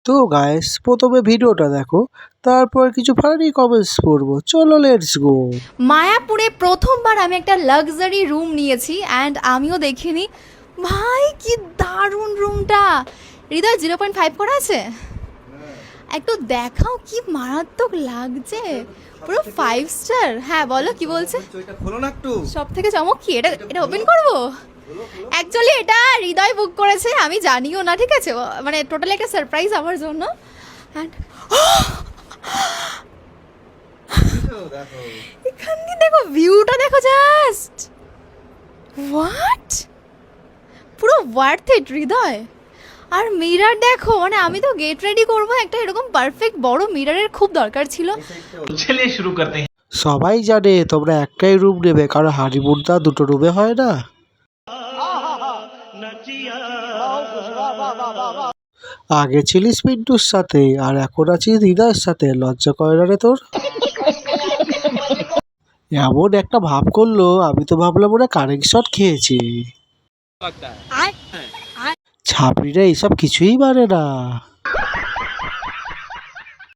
তো গাইস প্রথমে ভিডিওটা দেখো, তারপর কিছু ফানি কমেন্টস পড়বো। চলো লেটস গো। মায়াপুরে প্রথমবার আমি একটা লাক্সারি রুম নিয়েছি অ্যান্ড আমিও দেখিনি। ভাই কি দারুণ রুমটা। হৃদয় 0.5 করা আছে, একটু দেখাও কি মারাত্মক লাগছে, পুরো 5 স্টার। হ্যাঁ বলো কি বলছে, সব থেকে চমক কি এটা, এটা ওপেন করবো। অ্যাকচুয়ালি এটা হৃদয় বুক করেছে, আমি জানিও না, ঠিক আছে, মানে টোটালি একটা সারপ্রাইজ আমার জন্য। অ্যান্ড এখান দিয়ে দেখো ভিউটা, দেখো জাস্ট হোয়াট, পুরো ওয়ার্থ ইট হৃদয়। আর মিরার দেখো, মানে আমি তো গেট রেডি করবো, একটা এরকম পারফেক্ট বড় মিরারের খুব দরকার ছিল। চলিয়ে শুরু করতে हैं। সবাই জানে তোমরা একটাই রুম নেবে, কারণ হানিমুনটা দুটো রুমে হয় না। আগে ছিলিস পিন্টুর সাথে আর এখন আছিস হৃদয়ের সাথে, লজ্জা করে না রে তোর? এমন একটা ভাব করলো, আমি তো ভাবলাম ওরা কারেন্ট শট খেয়েছে। ছাপড়িরা এইসব কিছুই মানে না।